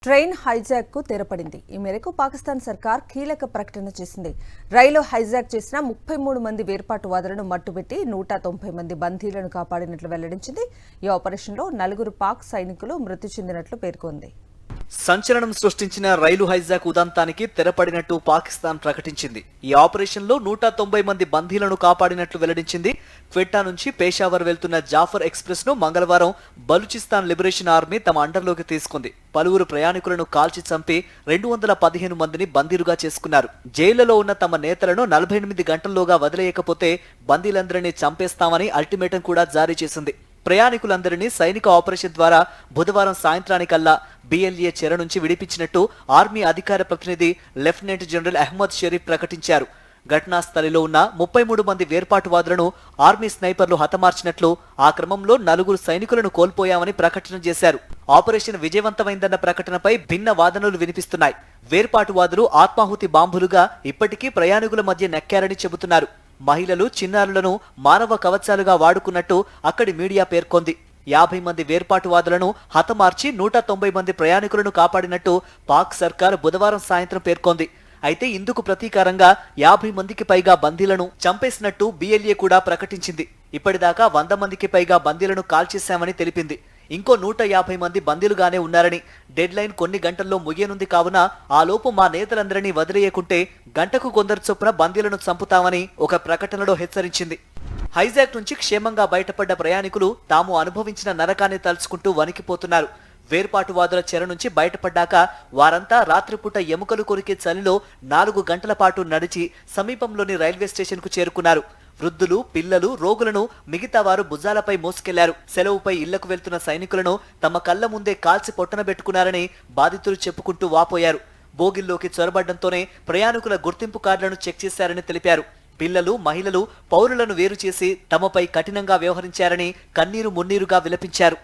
Train hijack కు తెరపడింది. ఈ మేరకు పాకిస్తాన్ సర్కార్ కీలక ప్రకటన చేసింది. రైలు హైజాక్ చేసిన 33 మంది వేర్పాటువాదులను మట్టుబెట్టి 190 మంది బందీలను కాపాడినట్లు వెల్లడించింది. ఈ ఆపరేషన్లో 4 పాక్ సైనికులు మృతి చెందినట్లు పేర్కొంది. సంచలనం సృష్టించిన రైలు హైజాక్ ఉదంతానికి తెరపడినట్టు పాకిస్తాన్ ప్రకటించింది. ఈ ఆపరేషన్లో 190 మంది బందీలను కాపాడినట్లు వెల్లడించింది. క్వెట్టా నుంచి పేషావర్ వెళ్తున్న జాఫర్ ఎక్స్ప్రెస్ ను మంగళవారం బలూచిస్తాన్ లిబరేషన్ ఆర్మీ తమ అండర్లోకి తీసుకుంది. పలువురు ప్రయాణికులను కాల్చి చంపి 215 మందిని బందీలుగా చేసుకున్నారు. జైళ్లలో ఉన్న తమ నేతలను 48 గంటల్లోగా వదిలేయకపోతే బందీలందరినీ చంపేస్తామని అల్టిమేటం కూడా జారీ చేసింది. ప్రయాణికులందరినీ సైనిక ఆపరేషన్ ద్వారా బుధవారం సాయంత్రానికల్లా బిఎల్ఏ చెర నుంచి విడిపించినట్టు ఆర్మీ అధికార ప్రతినిధి లెఫ్టినెంట్ జనరల్ అహ్మద్ షరీఫ్ ప్రకటించారు. ఘటనా స్థలిలో ఉన్న 33 మంది వేర్పాటువాదులను ఆర్మీ స్నైపర్లు హతమార్చినట్లు, ఆ క్రమంలో 4 సైనికులను కోల్పోయామని ప్రకటన చేశారు. ఆపరేషన్ విజయవంతమైందన్న ప్రకటనపై భిన్న వాదనలు వినిపిస్తున్నాయి. వేర్పాటువాదులు ఆత్మాహుతి బాంబులుగా ఇప్పటికీ ప్రయాణికుల మధ్య నెక్కారని చెబుతున్నారు. మహిళలు, చిన్నారులను మానవ కవచాలుగా వాడుకున్నట్టు అక్కడి మీడియా పేర్కొంది. 50 మంది వేర్పాటువాదులను హతమార్చి 190 మంది ప్రయాణికులను కాపాడినట్టు పాక్ సర్కార్ బుధవారం సాయంత్రం పేర్కొంది. అయితే ఇందుకు ప్రతీకారంగా 50 మందికి పైగా బందీలను చంపేసినట్టు బిఎల్ఏ కూడా ప్రకటించింది. ఇప్పటిదాకా 100 మందికి పైగా బందీలను కాల్చేశామని తెలిపింది. ఇంకో 150 మంది బందీలుగానే ఉన్నారని, డెడ్ లైన్ కొన్ని గంటల్లో ముగియనుంది కావున ఆలోపు మా నేతలందరినీ వదిలేయకుంటే గంటకు కొందరు చొప్పున బందీలను చంపుతామని ఒక ప్రకటనలో హెచ్చరించింది. హైజాక్ నుంచి క్షేమంగా బయటపడ్డ ప్రయాణికులు తాము అనుభవించిన నరకాన్ని తలుచుకుంటూ వణికిపోతున్నారు. వేర్పాటువాదుల చెర నుంచి బయటపడ్డాక వారంతా రాత్రిపూట ఎముకలు కొరికే చలిలో 4 గంటల పాటు నడిచి సమీపంలోని రైల్వే స్టేషన్ కు చేరుకున్నారు. వృద్ధులు, పిల్లలు, రోగులను మిగతా వారు భుజాలపై మోసుకెళ్లారు. సెలవుపై ఇళ్లకు వెళ్తున్న సైనికులను తమ కళ్ల ముందే కాల్చి పొట్టనబెట్టుకున్నారని బాధితులు చెప్పుకుంటూ వాపోయారు. బోగిల్లోకి చొరబడ్డంతోనే ప్రయాణికుల గుర్తింపు కార్డులను చెక్ చేశారని తెలిపారు. పిల్లలు, మహిళలు, పౌరులను వేరు చేసి తమపై కఠినంగా వ్యవహరించారని కన్నీరు మున్నీరుగా విలపించారు.